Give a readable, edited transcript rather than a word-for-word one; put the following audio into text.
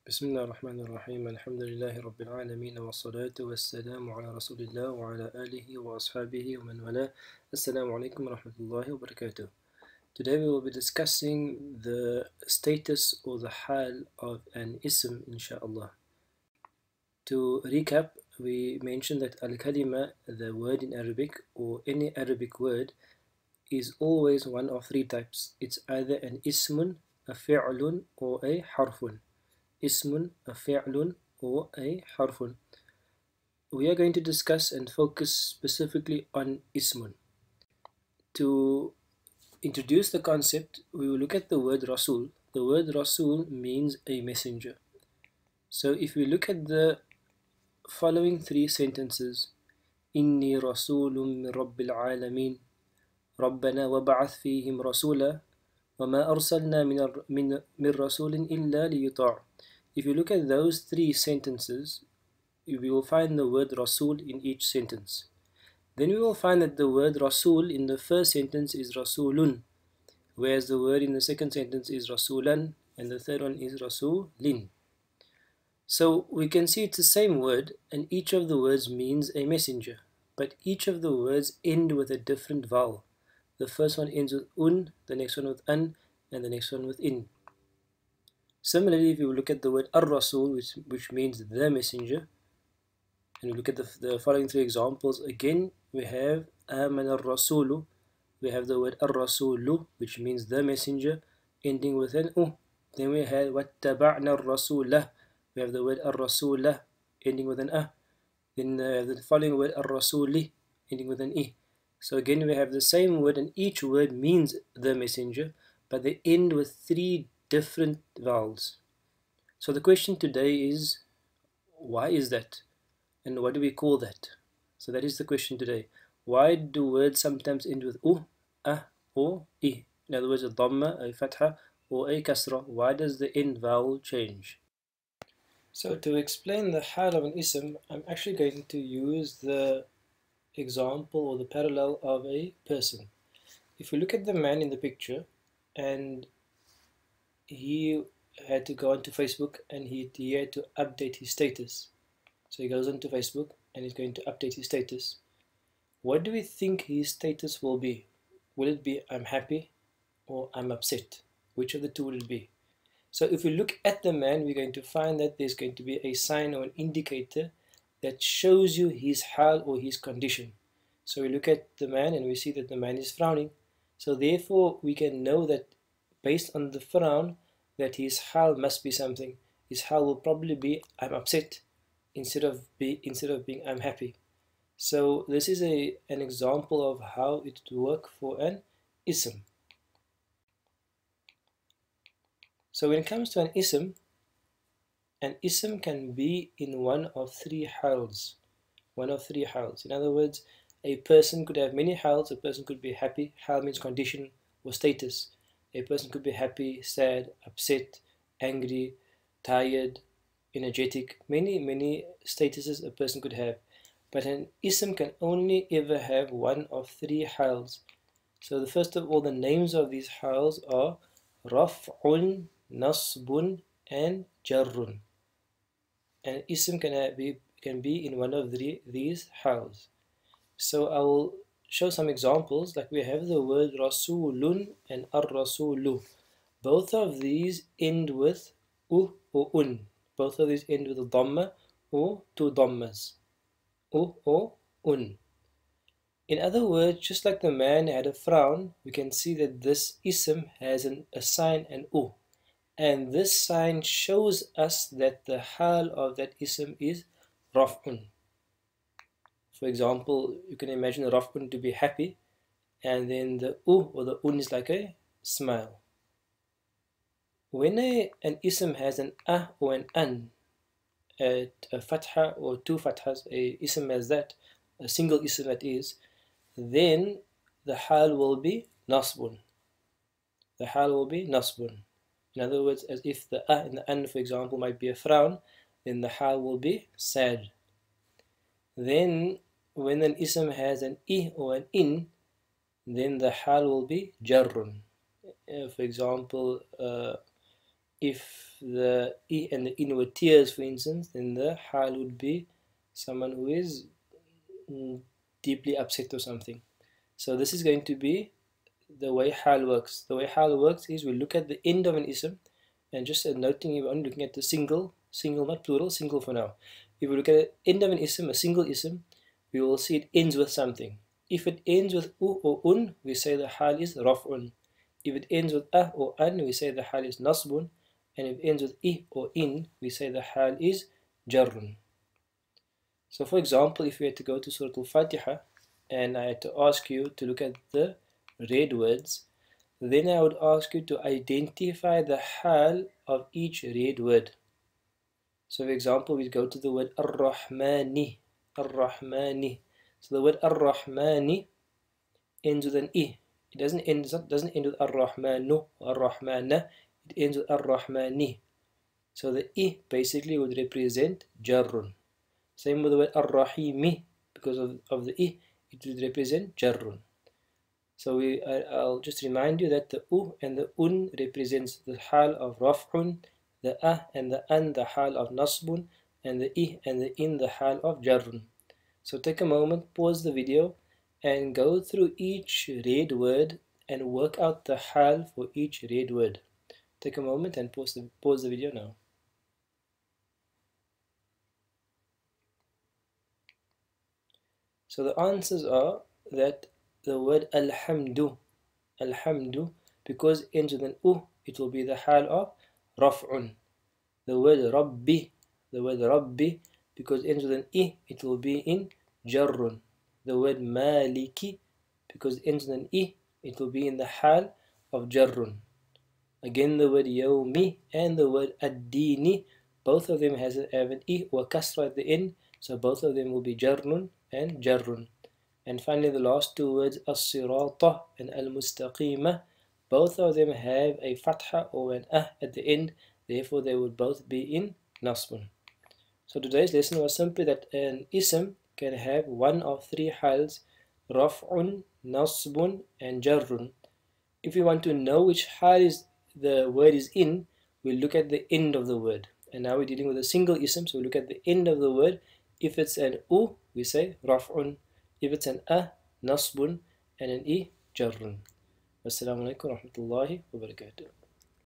بسم الله الرحمن الرحيم الحمد لله رب العالمين والصلاة والسلام على رسول الله وعلى آله وأصحابه ومن والاه. Assalamu alaikum wa rahmatullahi wa barakatuh. Today we will be discussing the status or the hal of an ism, inshallah. To recap, we mentioned that al-kalima, the word in Arabic or any Arabic word, is always one of three types. It's either an ismun, a fi'lun, or a harfun. Ismun, a fi'lun, or a harfun. We are going to discuss and focus specifically on ismun. To introduce the concept, we will look at the word Rasul. The word Rasul means a messenger. So if we look at the following three sentences, Inni Rasulun min Rabbil Alameen, Rabbana wab'ath fihim Rasula, وما أرسلنا من رسول إلا ليطاع. If you look at those three sentences, we will find the word Rasul in each sentence. Then we will find that the word Rasul in the first sentence is Rasulun, whereas the word in the second sentence is Rasulan, and the third one is Rasulin. So we can see it's the same word, and each of the words means a messenger, but each of the words end with a different vowel. The first one ends with un, the next one with an, and the next one with in. Similarly, if you look at the word ar-Rasul, which means the messenger, and we look at the following three examples, again we have aman ar-Rasulu, we have the word ar-Rasulu, which means the messenger, ending with an u. Then we have wattaba'na ar-Rasulah, we have the word ar-Rasulah, ending with an a. Then the following word ar-Rasuli, ending with an i. So again we have the same word, and each word means the messenger, but they end with three different vowels. So the question today is, why is that? And what do we call that? So that is the question today. Why do words sometimes end with u, a, or i? In other words, a dhamma, a fatha, or a kasra. Why does the end vowel change? So to explain the hal of an ism, I'm actually going to use the example or the parallel of a person. If we look at the man in the picture, and he had to go onto Facebook and he had to update his status. So he goes onto Facebook and he's going to update his status. What do we think his status will be? Will it be I'm happy or I'm upset? Which of the two will it be? So if we look at the man, we're going to find that there's going to be a sign or an indicator that shows you his hal or his condition. So we look at the man and we see that the man is frowning. So therefore we can know that based on the frown that his hal must be something. His hal will probably be I'm upset instead of being I'm happy. So this is an example of how it would work for an ism. So when it comes to an ism can be in one of three hals. One of three hals. In other words, a person could have many hals. A person could be happy. Hal means condition or status. A person could be happy, sad, upset, angry, tired, energetic. Many statuses a person could have. But an ism can only ever have one of three hals. So the first of all, the names of these hals are Raf'un, Nasbun, and Jarrun. And ism can be in one of these hals. So I will show some examples. Like we have the word Rasulun and Ar-Rasulu. Both of these end with u or un. Both of these end with a dhamma or two dhammas. U or un. In other words, just like the man had a frown, we can see that this ism has a sign, an u. And this sign shows us that the hal of that ism is raf'un. For example, you can imagine raf'un to be happy, and then the u or the un is like a smile. When an ism has an a or an an, a fatha or two fathas, a ism as that, a single ism that is, then the hal will be nasbun. The hal will be nasbun. In other words, as if the a and the an, for example, might be a frown, then the hal will be sad. Then when an ism has an I or an in, then the hal will be jarrun. For example, if the I and the in were tears, for instance, then the haal would be someone who is deeply upset or something. So this is going to be the way haal works. The way haal works is we look at the end of an ism, and just noting you're only looking at the single, not plural, single for now. If we look at the end of an ism, a single ism, we will see it ends with something. If it ends with u or un, we say the haal is raf'un. If it ends with a or an, we say the haal is nasbun. And if it ends with I or in, we say the haal is jarrun. So for example, if we had to go to Surah Al-Fatiha, and I had to ask you to look at the red words, then I would ask you to identify the haal of each red word. So for example, we go to the word Ar-Rahmani. Ar-Rahmani. So the word Ar-Rahmani ends with an I. It doesn't end with Ar-Rahmanu or Ar-Rahmana. It ends with Ar-Rahmani. So the I basically would represent Jarrun. Same with the word Ar-Rahimi. Because of the I, it would represent Jarrun. So I'll just remind you that the U and the Un represents the hal of Raf'un, the A and the An the hal of Nasbun, and the I and the In the hal of Jarrun. So take a moment, pause the video, and go through each red word and work out the hal for each red word. Take a moment and pause the video now. So the answers are that the word Alhamdu, because it ends with an U, it will be the hal of Raf'un. The word Rabbi, because it ends with an I, it will be in Jarrun. The word Maliki, because it ends with an I, it will be in the hal of Jarrun. Again, the word Yawmi and the word Ad-Dini, both of them have an I or kasra at the end, so both of them will be Jarrun and Jarrun. And finally, the last two words, As-Sirata and Al-Mustaqima, both of them have a fatha or an at the end, therefore they would both be in Nasbun. So today's lesson was simply that an ism can have one of three hals, Raf'un, Nasbun, and Jarrun. If you want to know which hal is the word is in, we'll look at the end of the word. And now we're dealing with a single ism, so we look at the end of the word. If it's an U, we say Raf'un. If it's an A, Nasbun, and an I, Jarrun. Wassalamu alaikum wa rahmatullahi wa barakatuh.